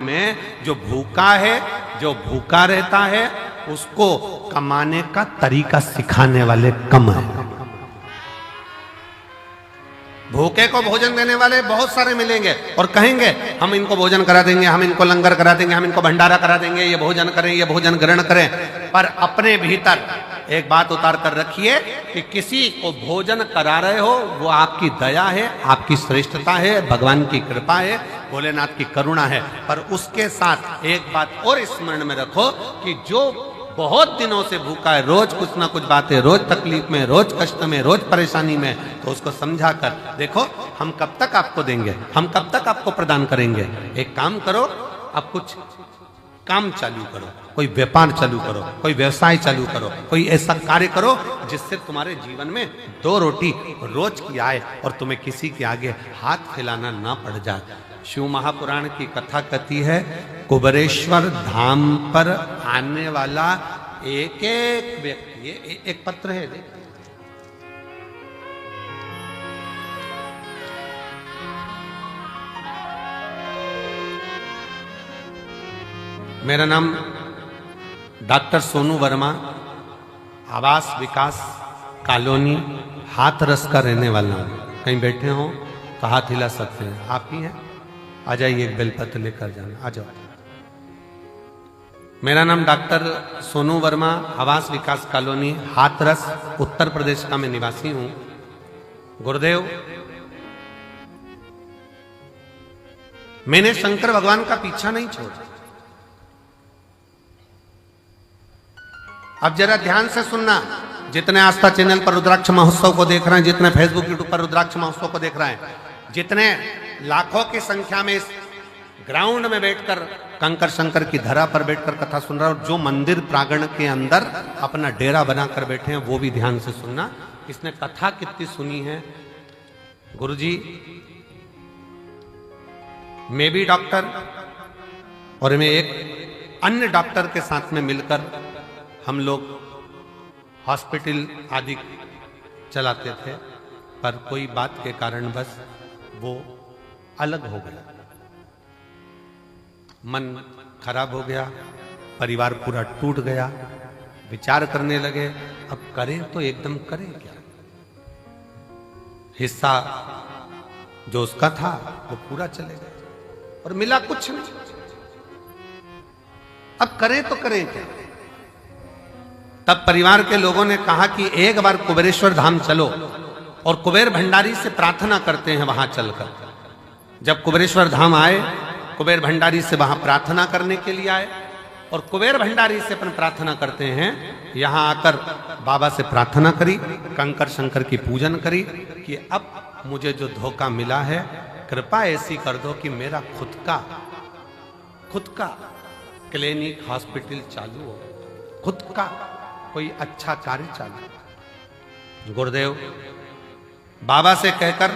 में जो भूखा है, जो भूखा रहता है, उसको कमाने का तरीका सिखाने वाले कम है। भूखे को भोजन देने वाले बहुत सारे मिलेंगे और कहेंगे हम इनको भोजन करा देंगे, हम इनको लंगर करा देंगे, हम इनको भंडारा करा देंगे, ये भोजन करें, ये भोजन ग्रहण करें। पर अपने भीतर एक बात उतार कर रखिए कि किसी को भोजन करा रहे हो वो आपकी दया है, आपकी श्रेष्ठता है, भगवान की कृपा है, भोलेनाथ की करुणा है। पर उसके साथ एक बात और स्मरण में रखो कि जो बहुत दिनों से भूखा है, रोज कुछ ना कुछ बातें, रोज तकलीफ में, रोज कष्ट में, रोज परेशानी में, तो उसको समझा कर देखो हम कब तक आपको देंगे, हम कब तक आपको प्रदान करेंगे। एक काम करो, अब कुछ काम चालू करो, कोई व्यापार चालू करो, कोई व्यवसाय चालू करो, कोई ऐसा कार्य करो जिससे तुम्हारे जीवन में 2 रोटी रोज की आए और तुम्हें किसी के आगे हाथ फैलाना ना पड़ जाए। शिव महापुराण की कथा कहती है कुबेरेश्वर धाम पर आने वाला एक एक व्यक्ति, ये एक पत्र है देख। मेरा नाम डॉक्टर सोनू वर्मा, आवास विकास कॉलोनी हाथरस का रहने वाला हूं। कहीं बैठे हो तो हाथ हिला सकते हैं, आप ही हैं। आ जाइए, एक बेलपत्र लेकर जाना, आ जाओ। मेरा नाम डॉक्टर सोनू वर्मा, आवास विकास कॉलोनी हाथरस उत्तर प्रदेश का मैं निवासी हूं। गुरुदेव, मैंने शंकर भगवान का पीछा नहीं छोड़ा। अब जरा ध्यान से सुनना, जितने आस्था चैनल पर रुद्राक्ष महोत्सव को देख रहे हैं, जितने फेसबुक यूट्यूब पर रुद्राक्ष महोत्सव को देख रहे हैं, जितने लाखों की संख्या में इस ग्राउंड में बैठकर कंकर शंकर की धरा पर बैठकर कथा सुन रहा है, और जो मंदिर प्रांगण के अंदर अपना डेरा बनाकर बैठे हैं, वो भी ध्यान से सुनना। इसने कथा कितनी सुनी है। गुरुजी, मैं भी डॉक्टर और मैं एक अन्य डॉक्टर के साथ में मिलकर हम लोग हॉस्पिटल आदि चलाते थे, पर कोई बात के कारण बस वो अलग हो गया, मन खराब हो गया, परिवार पूरा टूट गया। विचार करने लगे अब करें तो एकदम करें क्या। हिस्सा जो उसका था वो पूरा चले गया और मिला कुछ नहीं। अब करें तो करें क्या। तब परिवार के लोगों ने कहा कि एक बार कुबेरेश्वर धाम चलो और कुबेर भंडारी से प्रार्थना करते हैं वहां चलकर। जब कुबेरेश्वर धाम आए, कुबेर भंडारी से वहां प्रार्थना करने के लिए आए और कुबेर भंडारी से अपन प्रार्थना करते हैं। यहां आकर बाबा से प्रार्थना करी, कंकर शंकर की पूजन करी कि अब मुझे जो धोखा मिला है, कृपा ऐसी कर दो कि मेरा खुद का क्लिनिक हॉस्पिटल चालू हो, खुद का कोई अच्छा कार्य चालू। गुरुदेव बाबा से कहकर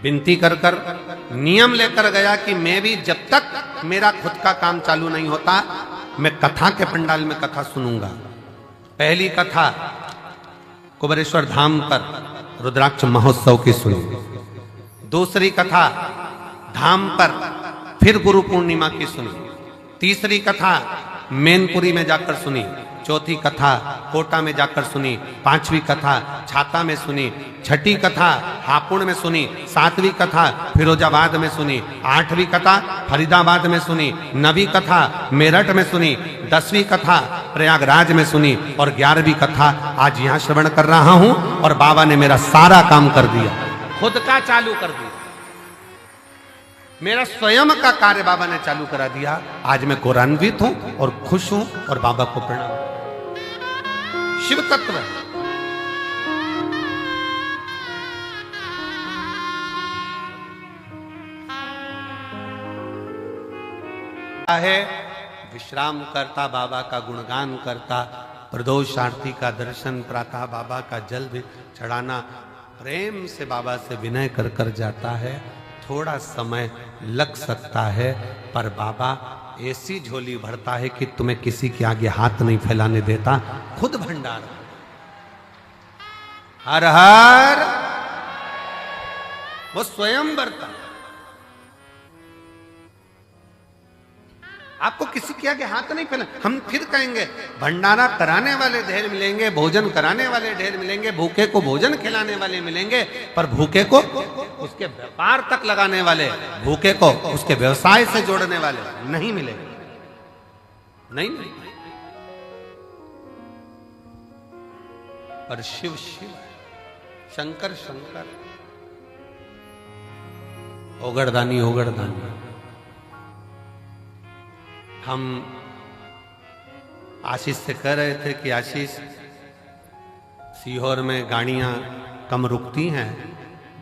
विनती कर नियम लेकर गया कि मैं भी जब तक मेरा खुद का काम चालू नहीं होता, मैं कथा के पंडाल में कथा सुनूंगा। पहली कथा कुबेरेश्वर धाम पर रुद्राक्ष महोत्सव की सुनी। दूसरी कथा धाम पर फिर गुरु पूर्णिमा की सुनी। तीसरी कथा मैनपुरी में जाकर सुनी। चौथी कथा कोटा में जाकर सुनी। पांचवी कथा छाता में सुनी। छठी कथा हापुड़ में सुनी। सातवीं कथा फिरोजाबाद में सुनी। आठवीं कथा फरीदाबाद में सुनी। नवीं कथा मेरठ में सुनी। 10वीं कथा प्रयागराज में सुनी और 11वीं कथा आज यहाँ श्रवण कर रहा हूं। और बाबा ने मेरा सारा काम कर दिया, खुद का चालू कर दिया, मेरा स्वयं का कार्य बाबा ने चालू करा दिया। आज मैं गौरवान्वित हूं और खुश हूं और बाबा को प्रणाम। शिव तत्व है, विश्राम करता, बाबा का गुणगान करता, प्रदोष आरती का दर्शन, प्रातः बाबा का जल भी चढ़ाना, प्रेम से बाबा से विनय कर कर जाता है। थोड़ा समय लग सकता है पर बाबा ऐसी झोली भरता है कि तुम्हें किसी के आगे हाथ नहीं फैलाने देता, खुद भंडार। हर हर वो स्वयं भरता। आपको किसी के आगे हाथ नहीं फैला। हम फिर कहेंगे भंडारा कराने वाले ढेर मिलेंगे, भोजन कराने वाले ढेर मिलेंगे, भूखे को भोजन खिलाने वाले मिलेंगे, पर भूखे को उसके व्यापार तक लगाने वाले, भूखे को उसके व्यवसाय से जोड़ने वाले नहीं मिलेंगे। नहीं मिलेंगे। पर शिव शिव, शंकर शंकर, ओगड़दानी ओगड़दानी। हम आशीष से कह रहे थे कि आशीष, सीहोर में गाड़ियां कम रुकती हैं,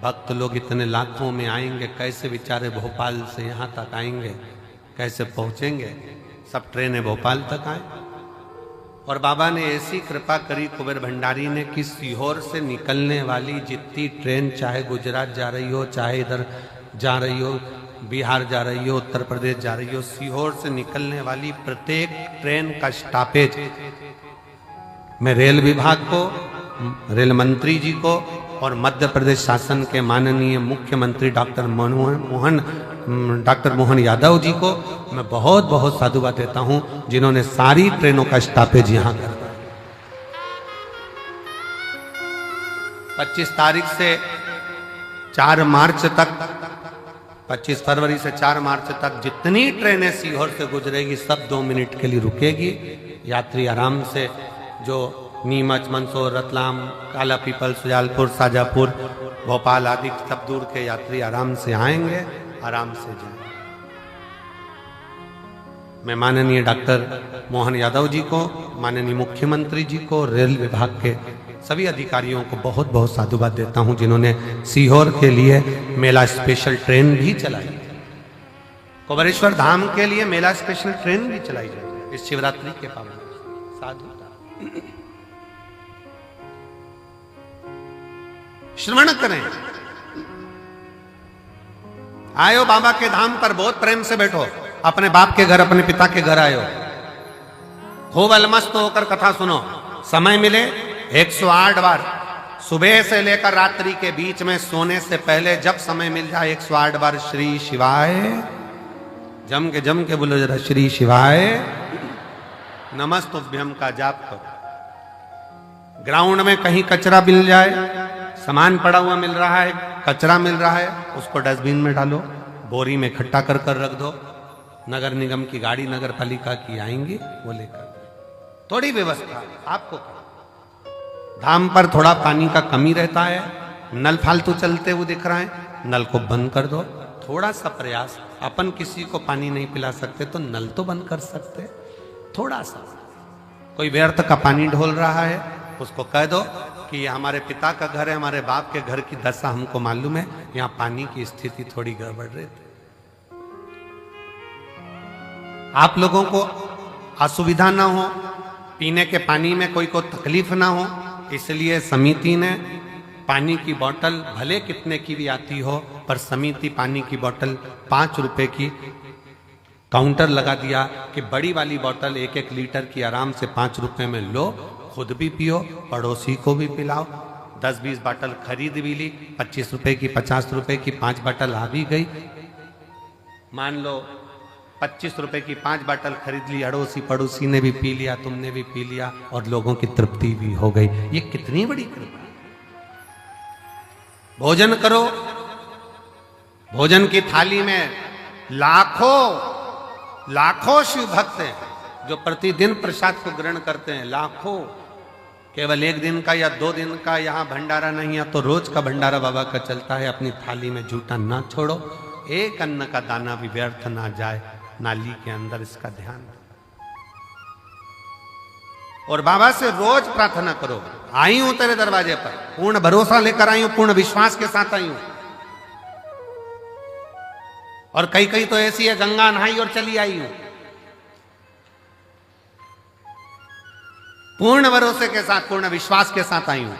भक्त लोग इतने लाखों में आएंगे, कैसे बेचारे भोपाल से यहाँ तक आएंगे, कैसे पहुँचेंगे? सब ट्रेनें भोपाल तक आए। और बाबा ने ऐसी कृपा करी कुबेर भंडारी ने कि सीहोर से निकलने वाली जितनी ट्रेन, चाहे गुजरात जा रही हो, चाहे इधर जा रही हो, बिहार जा रही हो, उत्तर प्रदेश जा रही हो, सीहोर से निकलने वाली प्रत्येक ट्रेन का स्टॉपेज मैं रेल विभाग को, रेल मंत्री जी को और मध्य प्रदेश शासन के माननीय मुख्यमंत्री डॉक्टर मोहन यादव जी को मैं बहुत बहुत साधुवाद देता हूं, जिन्होंने सारी ट्रेनों का स्टॉपेज यहां कर दिया। 25 तारीख से 4 मार्च तक, 25 फरवरी से 4 मार्च तक जितनी ट्रेनें सीहोर से गुजरेगी सब 2 मिनट के लिए रुकेगी। यात्री आराम से, जो नीमच, मंदसौर, रतलाम, काला पीपल, सुजालपुर, शाजापुर, भोपाल आदि सब दूर के यात्री आराम से आएंगे, आराम से जाएंगे। मैं माननीय डॉक्टर मोहन यादव जी को, माननीय मुख्यमंत्री जी को, रेल विभाग के सभी अधिकारियों को बहुत बहुत साधुवाद देता हूं, जिन्होंने सीहोर के लिए मेला स्पेशल ट्रेन भी चलाई। कुबेरेश्वर धाम के लिए मेला स्पेशल ट्रेन भी चलाई जाए इस शिवरात्रि के पावन। साधु श्रवण करें। आयो बाबा के धाम पर बहुत प्रेम से बैठो, अपने बाप के घर, अपने पिता के घर आयो, खूब अलमस्त होकर कथा सुनो। समय मिले 108 बार, सुबह से लेकर रात्रि के बीच में सोने से पहले जब समय मिल जाए 108 बार श्री शिवाय, जम के बोलो जरा, श्री शिवाय नमस्तुभ्यम का जाप करो। ग्राउंड में कहीं कचरा मिल जाए, सामान पड़ा हुआ मिल रहा है, कचरा मिल रहा है, उसको डस्टबिन में डालो, बोरी में इकट्ठा कर कर रख दो। नगर निगम की गाड़ी, नगर पालिका की आएंगी, वो लेकर। थोड़ी व्यवस्था आपको। धाम पर थोड़ा पानी का कमी रहता है, नल फालतू चलते हुए दिख रहा है, नल को बंद कर दो। थोड़ा सा प्रयास, अपन किसी को पानी नहीं पिला सकते तो नल तो बंद कर सकते। थोड़ा सा, कोई व्यर्थ का पानी ढोल रहा है, उसको कह दो कि ये हमारे पिता का घर है, हमारे बाप के घर की दशा हमको मालूम है, यहाँ पानी की स्थिति थोड़ी गड़बड़ रहती। आप लोगों को असुविधा ना हो, पीने के पानी में कोई को तकलीफ ना हो, इसलिए समिति ने पानी की बोतल भले कितने की भी आती हो, पर समिति पानी की बोतल 5 रुपए की काउंटर लगा दिया कि बड़ी वाली बोतल 1-1 लीटर की आराम से 5 रुपए में लो, खुद भी पियो, पड़ोसी को भी पिलाओ। 10-20 बोतल खरीद भी ली, 25 रुपए की, 50 रुपए की 5 बोतल आ भी गई। मान लो 25 रुपए की 5 बोतल खरीद ली, अड़ोसी पड़ोसी ने भी पी लिया, तुमने भी पी लिया, और लोगों की तृप्ति भी हो गई। ये कितनी बड़ी कृपा। भोजन करो, भोजन की थाली में लाखों शिव भक्त हैं जो प्रतिदिन प्रसाद को ग्रहण करते हैं, लाखों। केवल 1 दिन का या 2 दिन का यहाँ भंडारा नहीं है, तो रोज का भंडारा बाबा का चलता है। अपनी थाली में झूठा ना छोड़ो, एक अन्न का दाना भी व्यर्थ ना जाए नाली के अंदर, इसका ध्यान। और बाबा से रोज प्रार्थना करो, आई हूं तेरे दरवाजे पर, पूर्ण भरोसा लेकर आई हूं, पूर्ण विश्वास के साथ आई हूं। और कई तो ऐसी है, गंगा नहाई और चली आई हूं। पूर्ण भरोसे के साथ, पूर्ण विश्वास के साथ आई हूं,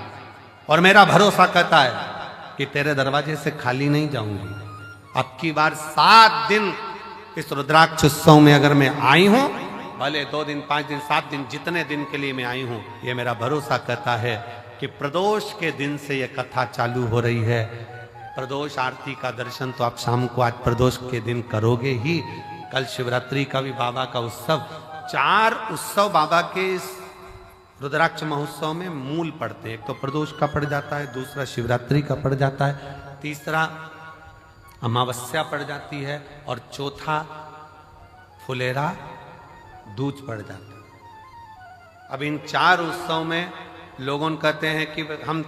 और मेरा भरोसा कहता है कि तेरे दरवाजे से खाली नहीं जाऊंगी। अब की बार 7 दिन इस रुद्राक्ष उत्सव में अगर मैं आई हूं, भले 2 दिन, 5 दिन, 7 दिन, जितने दिन के लिए मैं आई हूं, ये मेरा भरोसा कहता है कि प्रदोष के दिन से ये कथा चालू हो रही है। प्रदोष आरती का दर्शन तो आप शाम को आज प्रदोष के दिन करोगे ही, कल शिवरात्रि का भी बाबा का उत्सव, 4 उत्सव बाबा के इस रुद्राक्ष महोत्सव में मूल पड़ते हैं। एक तो प्रदोष का पड़ जाता है, दूसरा शिवरात्रि का पड़ जाता है, तीसरा अमावस्या पड़ जाती है और चौथा फुलेरा दूज पड़ जाता है। अब इन 4 उत्सव में लोगों कहते हैं कि हम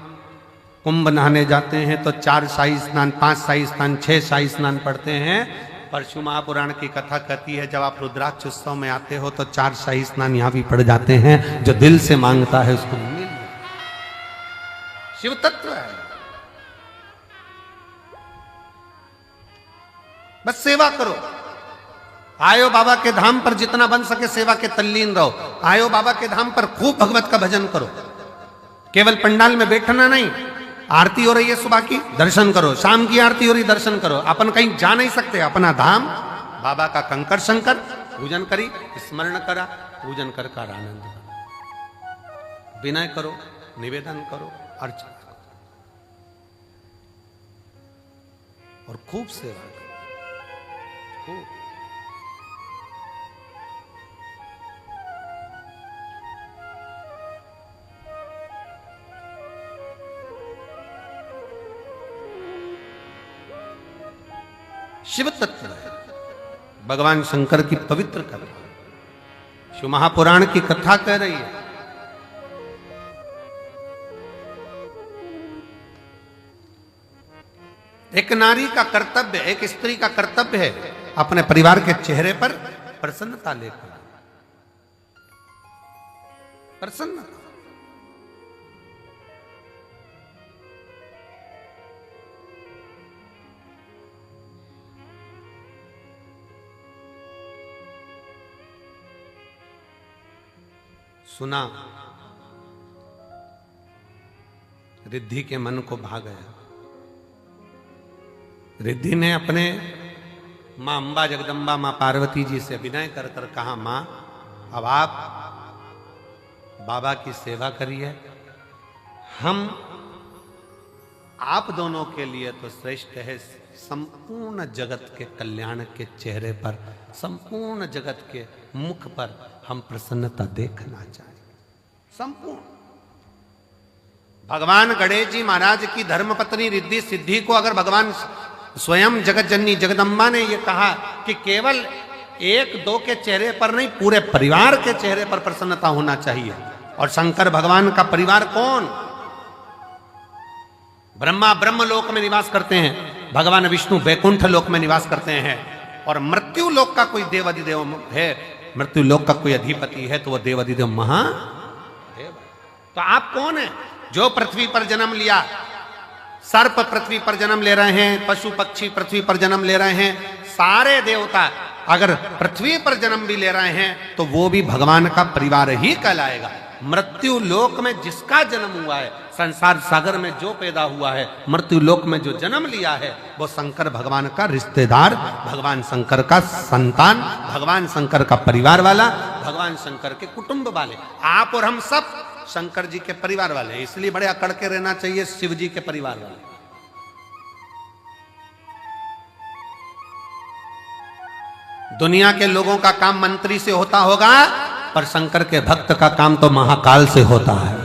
कुंभ नहाने जाते हैं तो 4 शाही स्नान, 5 शाही स्नान, 6 शाही स्नान पढ़ते हैं। परशु महापुराण की कथा कहती है जब आप रुद्राक्ष उत्सव में आते हो तो 4 शाही स्नान यहां भी पड़ जाते हैं। जो दिल से मांगता है उसको मिल, शिव तत्व है। बस सेवा करो, आयो बाबा के धाम पर जितना बन सके सेवा के तल्लीन रहो। आयो बाबा के धाम पर खूब भगवत का भजन करो, केवल पंडाल में बैठना नहीं। आरती हो रही है सुबह की, दर्शन करो, शाम की आरती हो रही, दर्शन करो। अपन कहीं जा नहीं सकते, अपना धाम बाबा का कंकर शंकर पूजन करी, स्मरण करा, पूजन कर आनंद करो, विनय करो, निवेदन करो, अर्चना करो और खूब सेवा करो, खूब। शिव तत्व है, भगवान शंकर की पवित्र कथा शिव महापुराण की कथा कह रही है। एक नारी का कर्तव्य, एक स्त्री का कर्तव्य है अपने परिवार के चेहरे पर प्रसन्नता लेकर, प्रसन्नता। सुना, रिद्धि के मन को भा गया। रिद्धि ने अपने मां अंबा जगदम्बा मां पार्वती जी से विनय कर कर कहा, मां अब आप बाबा की सेवा करिए, हम आप दोनों के लिए तो श्रेष्ठ है। संपूर्ण जगत के कल्याण के चेहरे पर, संपूर्ण जगत के मुख पर हम प्रसन्नता देखना चाहेंगे। संपूर्ण भगवान गणेश जी महाराज की धर्मपत्नी रिद्धि सिद्धि को अगर भगवान स्वयं जगत जननी जगदम्बा ने यह कहा कि केवल 1-2 के चेहरे पर नहीं, पूरे परिवार के चेहरे पर प्रसन्नता होना चाहिए। और शंकर भगवान का परिवार कौन? ब्रह्मा ब्रह्म लोक में निवास करते हैं, भगवान विष्णु वैकुंठ लोक में निवास करते हैं, और मृत्यु लोक का कोई देवाधिदेव है, मृत्यु लोक का कोई अधिपति है तो वह देवाधिदेव महादेव। तो आप कौन है? जो पृथ्वी पर जन्म लिया, सर्प पृथ्वी पर जन्म ले रहे हैं, पशु पक्षी पृथ्वी पर जन्म ले रहे हैं, सारे देवता अगर पृथ्वी पर जन्म भी ले रहे हैं तो वो भी भगवान का परिवार ही कहलाएगा। मृत्यु लोक में जिसका जन्म हुआ है, संसार सागर में जो पैदा हुआ है, मृत्यु लोक में जो जन्म लिया है, वो शंकर भगवान का रिश्तेदार, भगवान शंकर का संतान, भगवान शंकर का परिवार वाला, भगवान शंकर के कुटुंब वाले। आप और हम सब शंकर जी के परिवार वाले हैं, इसलिए बड़े अकड़ के रहना चाहिए शिव जी के परिवार वाले। दुनिया के लोगों का काम मंत्री से होता होगा, पर शंकर के भक्त का काम तो महाकाल से होता है,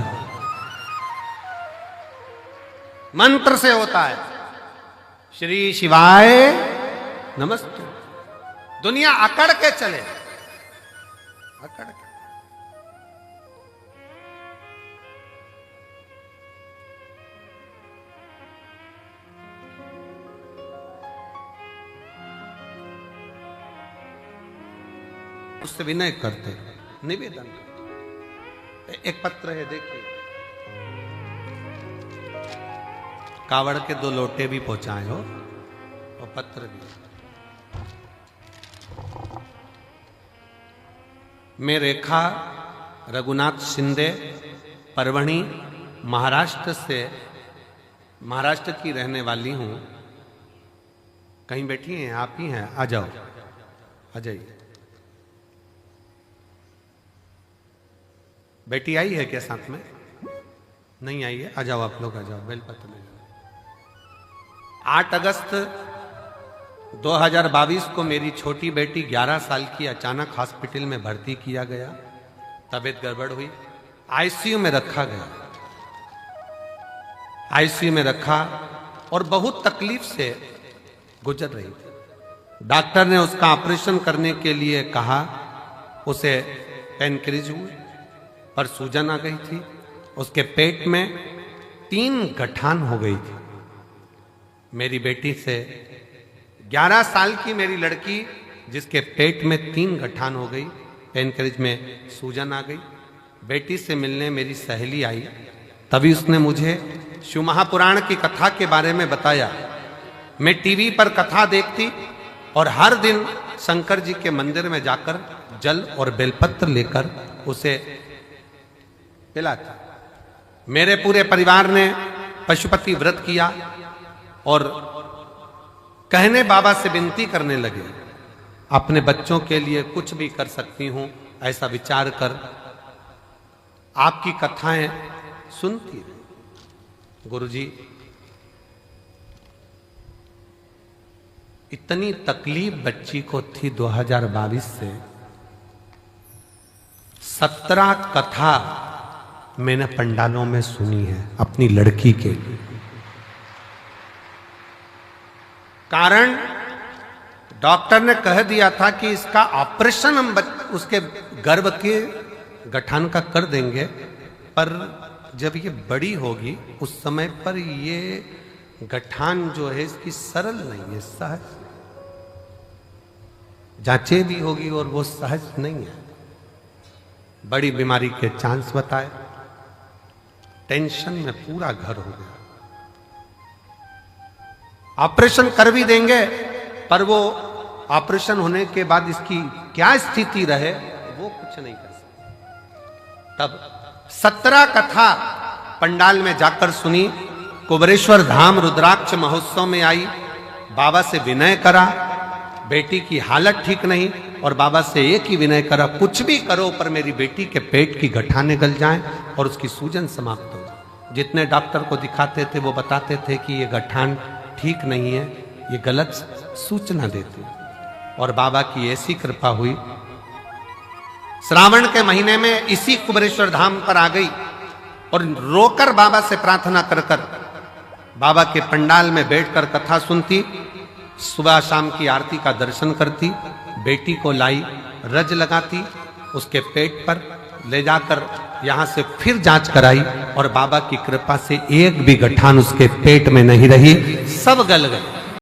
मंत्र से होता है। श्री शिवाय नमस्ते। दुनिया अकड़ के चले, अकड़ के। उससे विनय करते, निवेदन करते। एक पत्र है, देखिए, कावड़ के 2 लोटे भी पहुंचाए हो और पत्र भी। मैं रेखा रघुनाथ शिंदे, परवणी, महाराष्ट्र की रहने वाली हूं। कहीं बैठी हैं? आप ही हैं? आ जाओ, आ जाइए। बेटी आई है क्या साथ में? नहीं आई है? आ जाओ आप लोग, आ जाओ, बेलपत्र ले जाओ। 8 अगस्त 2022 को मेरी छोटी बेटी 11 साल की अचानक हॉस्पिटल में भर्ती किया गया। तबीयत गड़बड़ हुई, आईसीयू में रखा गया। आईसीयू में रखा और बहुत तकलीफ से गुजर रही थी। डॉक्टर ने उसका ऑपरेशन करने के लिए कहा। उसे पेनक्रिज हुई पर सूजन आ गई थी। उसके पेट में 3 गठान हो गई थी। मेरी बेटी से 11 साल की मेरी लड़की जिसके पेट में 3 गठान हो गई, पेनक्रिज में सूजन आ गई। बेटी से मिलने मेरी सहेली आई, तभी उसने मुझे शिव महापुराण की कथा के बारे में बताया। मैं टीवी पर कथा देखती और हर दिन शंकर जी के मंदिर में जाकर जल और बेलपत्र लेकर उसे पिलाती। मेरे पूरे परिवार ने पशुपति व्रत किया और कहने बाबा से विनती करने लगे, अपने बच्चों के लिए कुछ भी कर सकती हूं, ऐसा विचार कर आपकी कथाएं सुनती रही। गुरुजी, इतनी तकलीफ बच्ची को थी 2022 से। 17 कथा मैंने पंडालों में सुनी है अपनी लड़की के लिए। कारण डॉक्टर ने कह दिया था कि इसका ऑपरेशन हम उसके गर्भ के गठान का कर देंगे, पर जब ये बड़ी होगी उस समय पर ये गठान जो है इसकी सरल नहीं है, सहज जांचे भी होगी और वो सहज नहीं है। बड़ी बीमारी के चांस बताए। टेंशन में पूरा घर हो गया। ऑपरेशन कर भी देंगे पर वो ऑपरेशन होने के बाद इसकी क्या स्थिति रहे वो कुछ नहीं कर सकते। तब 17 कथा पंडाल में जाकर सुनी। कुबरेश्वर धाम रुद्राक्ष महोत्सव में आई, बाबा से विनय करा। बेटी की हालत ठीक नहीं और बाबा से एक ही विनय करा, कुछ भी करो पर मेरी बेटी के पेट की गठाने गल जाएं और उसकी सूजन समाप्त हो। जितने डॉक्टर को दिखाते थे वो बताते थे कि ये गठान ठीक नहीं है, ये गलत सूचना देती। और बाबा की ऐसी कृपा हुई, श्रावण के महीने में इसी कुबरेश्वर धाम पर आ गई और रोकर बाबा से प्रार्थना कर कर बाबा के पंडाल में बैठकर कथा सुनती। सुबह शाम की आरती का दर्शन करती। बेटी को लाई, रज लगाती, उसके पेट पर ले जाकर यहां से फिर जांच कराई और बाबा की कृपा से एक भी गठान उसके पेट में नहीं रही, सब गल गए।